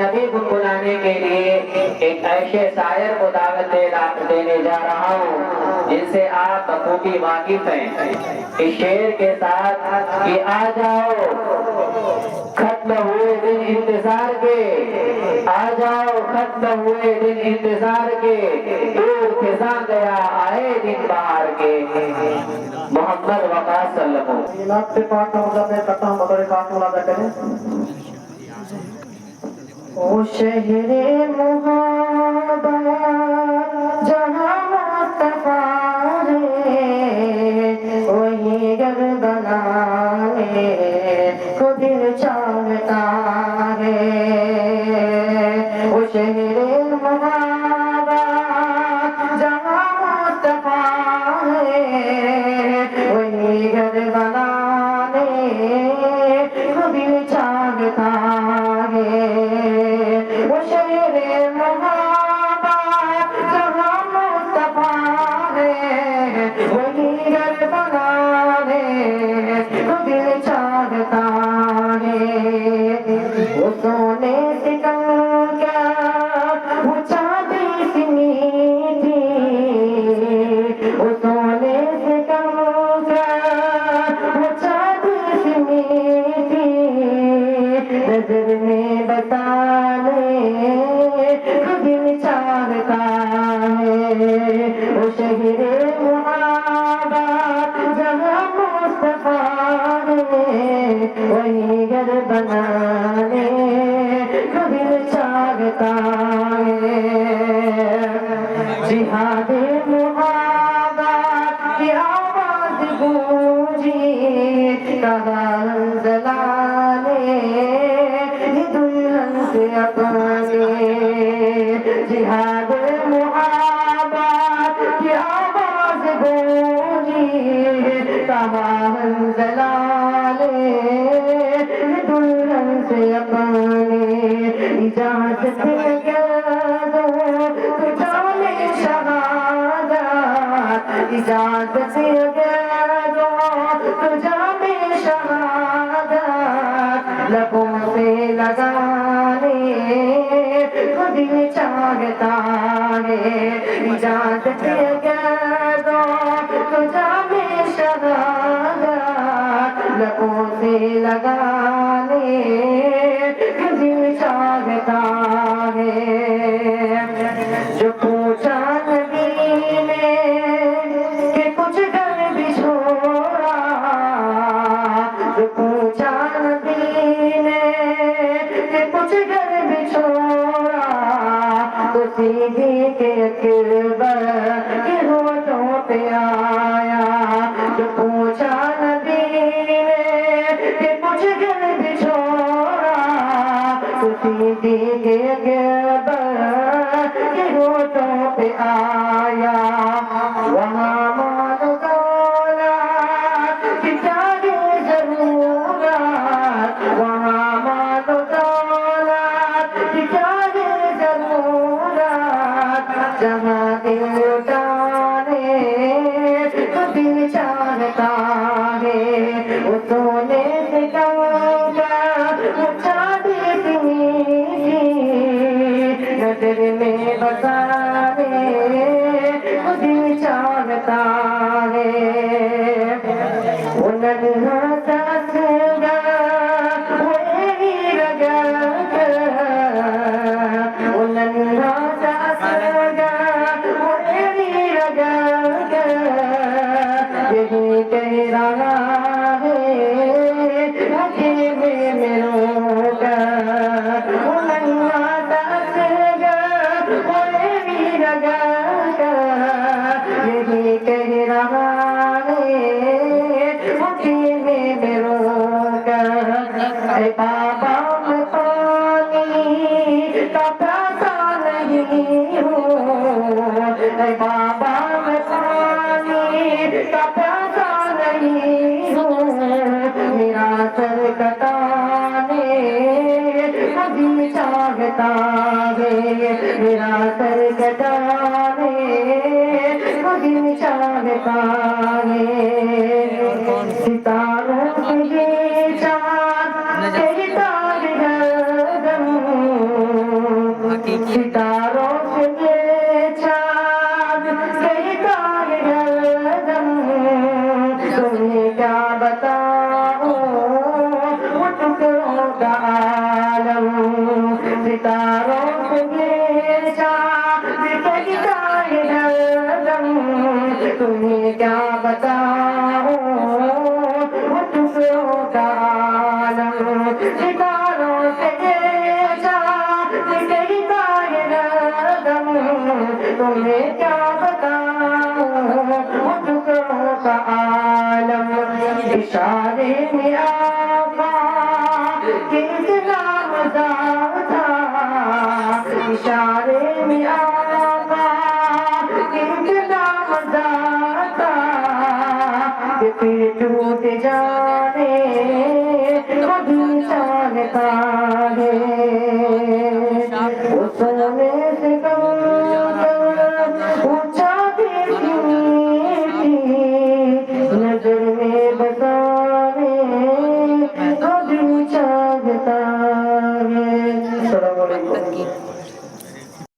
نبی گنگنانے کے لیے ایک ایسے شاعر کو دعوت دینے جا رہا ہوں جن سے آپ بخوبی واقف ہیں. اس شعر کے ساتھ کہ آ جاؤ ختم ہوئے دن انتظار کے، آ جاؤ ختم ہوئے دن انتظار کے، دور خزاں گیا آئے دن بہار کے. محمد وقاص صلی اللہ علیہ وسلم. نعت پاک کا میں کرتا ہوں بطور خاص ملاحظہ کریں. او شہر محبت جہاں مصطفیٰ ہے، وہی گردنانے کو دل چاہتا ہے. او شہر محبت جہاں مصطفیٰ ہے، وہی گردنانے کو دل چاہتا ہے. وہ شہر محبت جہاں مصطفیٰ ہے، وہی گھر بنانے کو دل چاہتا ہے. وہ سونے سے کنکا وہ چاندی سی میٹھی، وہ سونے سے کنکا وہ چاندی سی میٹھی، نظر میں بتانے کو دل چاہتا ہے. وہ شہر محبت جہاں مصطفیٰ ہے، وہی گھر بنانے کو دل چاہتا ہے. جہاد محبت کی آواز گونجی، کہاں زلانے دلہن سے اپنے. جہاد محبت کی آواز گونجی، کہاں زلانے دلہن سے اپنے. اجازت دو تو جانے شہادت، اجازت دو تو جانے شہادت، لبوں سے لگانے کو دل چاہتا ہے. اجازت دو تو جانے شہادت، لبوں سے لگانے کو دل چاہتا ہے. جو پوچھا نبی نے کہ کچھ گھر بھی چھوڑا، جو پوچھا نبی نے کہ کچھ گھر بھی چھوڑا، تو سیدھی کے اکبر کے ہونٹوں پہ آیا. جو پوچھا نبی نے کہ کچھ گھر بھی چھوڑا، تو سیدھی کے اکبر کے ہونٹوں پہ آیا. وہاں مال دولت کی چاہے ضرورت، وہاں مال دولت کی چاہے ضرورت، جہاں دل اٹھانے کو دل چاہتا ہے. وہ سونے سے کنگا وہ چاندی سی میٹھی، نظر میں بسانے کو دل چاہتا ہے. وہ ننھا سا سنگا وہ ایڑی رگڑ، وہ ننھا سا سنگا وہ ایڑی رگڑ، یہی کہہ رہا ہے اکیلے میں رو کر. وہ ننھا سا سنگا وہ ایڑی رگڑ، یہی کہہ رہا ہے اکیلے میں رو کر. اے بابا میں پانی کا پیاسا نہیں ہوں، اے بابا میں پانی کا پیاسا نہیں ہوں، میرا سر کٹانے کو دل چاہتا ہے. میرا سر کٹانے کو دل چاہتا ہے. ستاروں سے یہ چاند تیری تاج گردن، ستاروں سے یہ چاند کہتا ہے ہردم تمہیں کیا بتاؤں وہ ٹکڑوں کا عالم ستاروں سے یہ چاند کہتا ہے ہردم تمہیں کیا بتاؤں وہ ٹکڑوں کا عالم ستاروں سے یہ چاند کہتا ہے ہردم تمہیں کیا بتاؤں وہ ٹکڑوں کا عالم اشارے میں آقا کتنا مزہ تھا اشارے میں آقا کتنا مزہ تھا کہ پھر ٹوٹ جا